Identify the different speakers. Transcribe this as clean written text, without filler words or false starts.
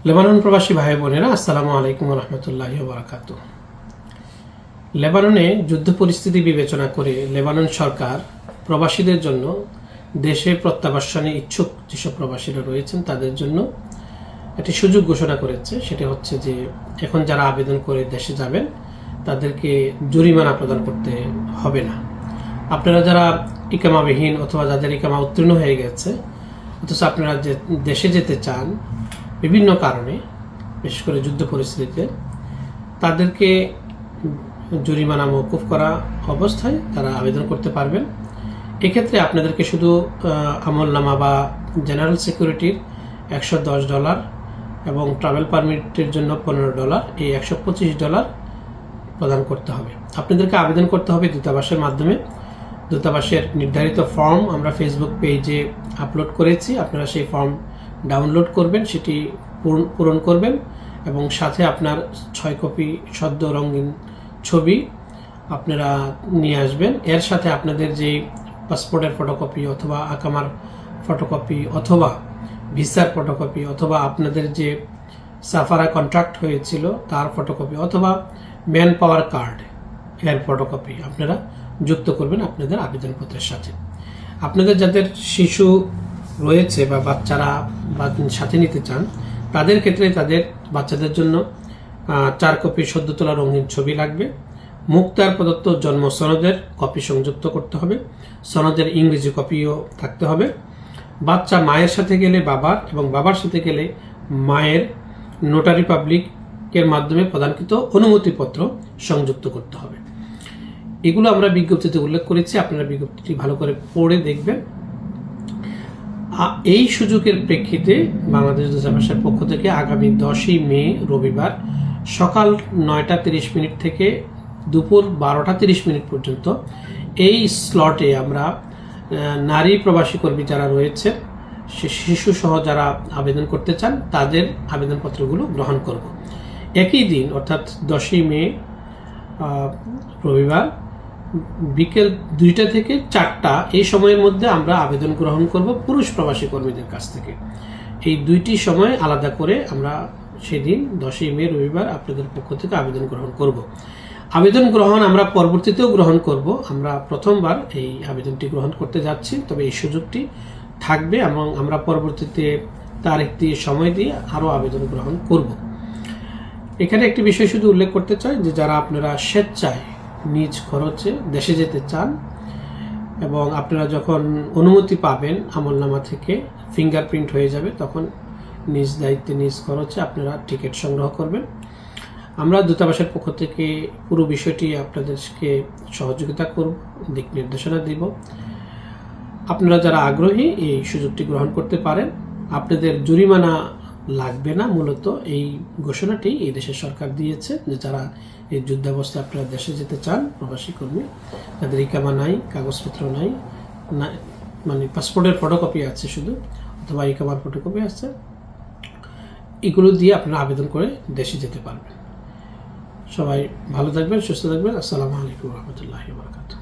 Speaker 1: Lebanon প্রবাসী ভাই বোনেরা, আসসালামু আলাইকুম রহমতুল্লাহি ওয়া বারাকাতুহু। লেবাননে যুদ্ধ পরিস্থিতি বিবেচনা করে লেবানন সরকার প্রবাসীদের জন্য দেশে প্রত্যাবর্তনে ইচ্ছুক যেসব প্রবাসীরা রয়েছেন তাদের জন্য একটি সুযোগ ঘোষণা করেছে। সেটা হচ্ছে যে এখন যারা আবেদন করে দেশে যাবেন তাদেরকে জরিমানা প্রদান করতে হবে না। আপনারা যারা ইকামাবিহীন অথবা যাদের ইকামা উত্তীর্ণ হয়ে গেছে অথচ আপনারা যে দেশে যেতে চান বিভিন্ন কারণে, বিশেষ করে যুদ্ধ পরিস্থিতিতে, তাদেরকে জরিমানা মওকুফ করা অবস্থায় তারা আবেদন করতে পারবেন। এক্ষেত্রে আপনাদেরকে শুধু আমলনামা বা জেনারেল সিকিউরিটির $110 এবং ট্রাভেল পারমিটের জন্য $15, এই $125 প্রদান করতে হবে। আপনাদেরকে আবেদন করতে হবে দূতাবাসের মাধ্যমে। দূতাবাসের নির্ধারিত ফর্ম আমরা ফেসবুক পেজে আপলোড করেছি, আপনারা সেই ফর্ম ডাউনলোড করবেন, সেটি পূরণ করবেন এবং সাথে আপনার 6 কপি সদ্য রঙিন ছবি আপনারা নিয়ে আসবেন। এর সাথে আপনাদের যে পাসপোর্টের ফটোকপি অথবা আকামার ফটোকপি অথবা ভিসার ফটোকপি অথবা আপনাদের যে সাফারা কন্ট্রাক্ট হয়েছিল তার ফটোকপি অথবা ম্যান পাওয়ার কার্ড এর ফটোকপি আপনারা যুক্ত করবেন আপনাদের আবেদনপত্রের সাথে। আপনাদের যাদের শিশু রয়েছে বা বাচ্চারা বা সাথে নিতে চান তাদের ক্ষেত্রে তাদের বাচ্চাদের জন্য 4 কপি সদ্য তোলা রঙিন ছবি লাগবে। মুক্তার প্রদত্ত জন্ম সনদের কপি সংযুক্ত করতে হবে। সনদের ইংরেজি কপিও থাকতে হবে। বাচ্চা মায়ের সাথে গেলে বাবার এবং বাবার সাথে গেলে মায়ের নোটারি পাবলিকের মাধ্যমে প্রদানকৃত অনুমতিপত্র সংযুক্ত করতে হবে। এগুলো আমরা বিজ্ঞপ্তিতে উল্লেখ করেছি, আপনারা বিজ্ঞপ্তিটি ভালো করে পড়ে দেখবেন। এই সুযোগের প্রেক্ষিতে বাংলাদেশ দূতাবাসের পক্ষ থেকে আগামী 10ই মে রবিবার সকাল 9:30 থেকে দুপুর 12:30 পর্যন্ত এই স্লটে আমরা নারী প্রবাসী কর্মী যারা রয়েছে, শিশু সহ যারা আবেদন করতে চান তাদের আবেদনপত্রগুলো গ্রহণ করব। একই দিন অর্থাৎ 10ই মে রবিবার বিকেল 2টা থেকে 4টা এই সময়ের মধ্যে আমরা আবেদন গ্রহণ করব পুরুষ প্রবাসী কর্মীদের কাছ থেকে। এই দুইটি সময় আলাদা করে আমরা সেদিন 10ই মে রবিবার আপনাদের পক্ষ থেকে আবেদন গ্রহণ করব। আবেদন গ্রহণ আমরা পরবর্তীতেও গ্রহণ করব। আমরা প্রথমবার এই আবেদনটি গ্রহণ করতে যাচ্ছি, তবে এই সুযোগটি থাকবে এবং আমরা পরবর্তীতে তারিখ দিয়ে সময় দিয়ে আরও আবেদন গ্রহণ করব। এখানে একটি বিষয় শুধু উল্লেখ করতে চাই যে যারা আপনারা স্বেচ্ছায় নিজ খরচে দেশে যেতে চান এবং আপনারা যখন অনুমতি পাবেন আমলনামা থেকে ফিঙ্গারপ্রিন্ট হয়ে যাবে, তখন নিজ দায়িত্বে নিজ খরচে আপনারা টিকিট সংগ্রহ করবেন। আমরা দূতাবাসের পক্ষ থেকে পুরো বিষয়টি আপনাদেরকে সহযোগিতা করব, দিক নির্দেশনা দিব। আপনারা যারা আগ্রহী এই সুযোগটি গ্রহণ করতে পারেন। আপনাদের জরিমানা লাগবে না। মূলত এই ঘোষণাটি এই দেশের সরকার দিয়েছে যে যারা এই যুদ্ধাবস্থায় আপনারা দেশে যেতে চান প্রবাসী কর্মী, তাদের ইকামা নাই, কাগজপত্র নাই, মানে পাসপোর্টের ফটোকপি আছে শুধু অথবা ইকামার ফটোকপি আছে, এগুলো দিয়ে আপনারা আবেদন করে দেশে যেতে পারবেন। সবাই ভালো থাকবেন, সুস্থ থাকবেন। আসসালামু আলাইকুম রহমতুল্লাহি ওয়া বারাকাতুহু।